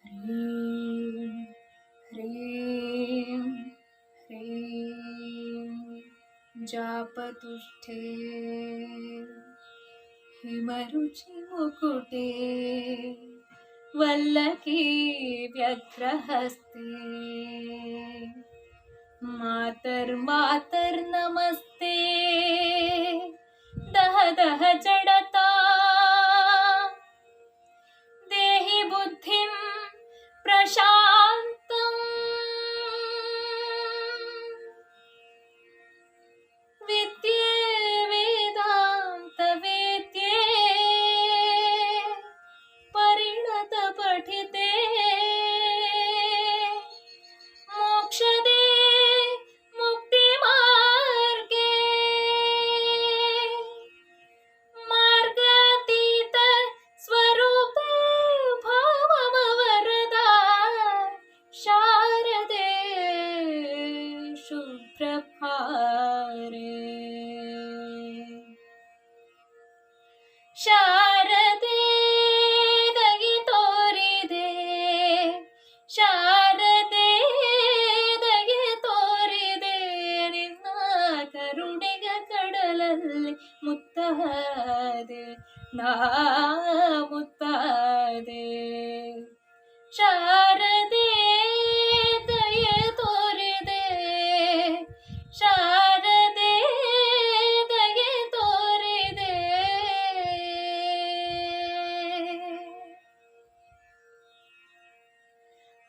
ह्रीं ह्रीं ह्रीं जापतुष्टे हिमरुचिमुकुटे वल्लकी व्यग्रहस्ते मातर्मातर्नमस्ते दह दह जडता देहि बुद्धिं प्रशान्तम् विद्ये वेदान्तवेद्ये परिणतपठिते मोक्षदे मुक्तिमार्गे मार्गातीत स्वरूपे भवमवरदा शारदे शुभ्रभारे ಶಾರದೆ ದಗಿ ತೋರಿದೆ ಶಾರದೆ ದಗಿ ತೋರಿದೆ ನಿನ್ನ ಕರುಣೆಯ ಕಡಲಲ್ಲಿ ಮುತ್ತಾದೆ ನಾ ಮುತ್ತಾದೆ ಶಾರದೆ ದಯೆ ತೋರಿದೆ ಶಾರದೆ ದಯೆ ತೋರಿದೆ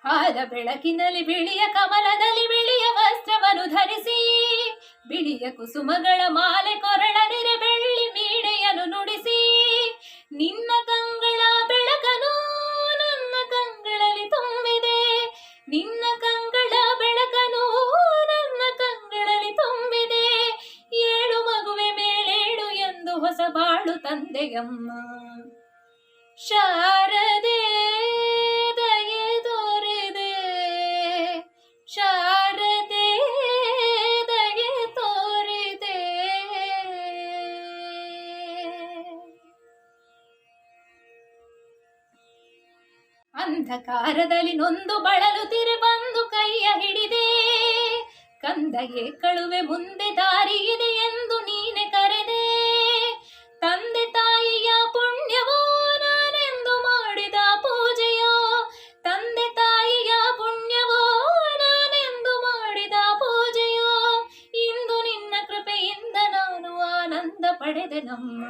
ಹಾಲ ಬೆಳಕಿನಲ್ಲಿ ಬಿಳಿಯ ಕಮಲದಲ್ಲಿ ಬಿಳಿಯ ವಸ್ತ್ರವನ್ನು ಧರಿಸಿ ಬಿಳಿಯ ಕುಸುಮಗಳ ಮಾಲೆ ಕೊರಳನೆರೆ ಬೆಳ್ಳಿ ಮೀಡೆಯನ್ನು ನುಡಿಸಿ ನಿನ್ನ ಕಂಗಳ ಬೆಳಕನು ನನ್ನ ಕಂಗಳಲ್ಲಿ ತುಂಬಿದೆ ನಿನ್ನ ಕಂಗಳ ಬೆಳಕನು ನನ್ನ ಕಂಗಳಲ್ಲಿ ತುಂಬಿದೆ ಏಳು ಮಗುವೆ ಮೇಲೇಳು ಎಂದು ಹೊಸ ಬಾಳು ತಂದೆಯಮ್ಮ ಶಾರದೆ ದಯೆ ತೋರಿದೆ ಶಾರದೆ ದಯೆ ತೋರಿದೆ ಅಂಧಕಾರದಲ್ಲಿ ನೊಂದು ಬಳಲುತ್ತಿರೆ ಬಂದು ಕೈಯ ಹಿಡಿದೆ ಕಂದಗೆ ಕಳುವೆ ಮುಂದೆ ದಾರಿ ಇದೆ ಎಂದು ನೀನೆ ಕರೆದೆ ತಂದೆ ತಾಯಿಯ ಪುಣ್ಯವೋ ನಾನೆಂದು ಮಾಡಿದ ಪೂಜೆಯೋ ತಂದೆ ತಾಯಿಯ ಪುಣ್ಯವೋ ನಾನೆಂದು ಮಾಡಿದ ಪೂಜೆಯೋ ಇಂದು ನಿನ್ನ ಕೃಪೆಯಿಂದ ನಾನು ಆನಂದ ಪಡೆದೆ ನಮ್ಮ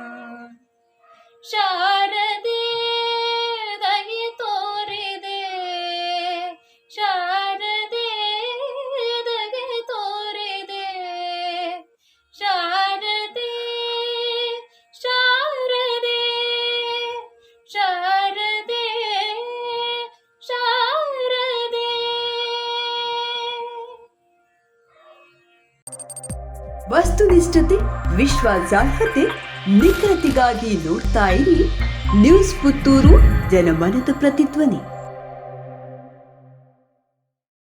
ಶಾರದೆ ದಯೆ ತೋರಿದೆ ಶಾರದೆ ದಯೆ ತೋರಿದೆ ಶಾರದೆ ಶಾರದೆ ಶಾರದೆ ಶಾರದೆ ವಸ್ತುನಿಷ್ಠತೆ, ವಿಶ್ವಾಸಾರ್ಹತೆ, ನಿಖರತೆಗಾಗಿ ನೋಡ್ತಾ ಇರಿ ನ್ಯೂಸ್ ಪುತ್ತೂರು, ಜನಮನದ ಪ್ರತಿಧ್ವನಿ.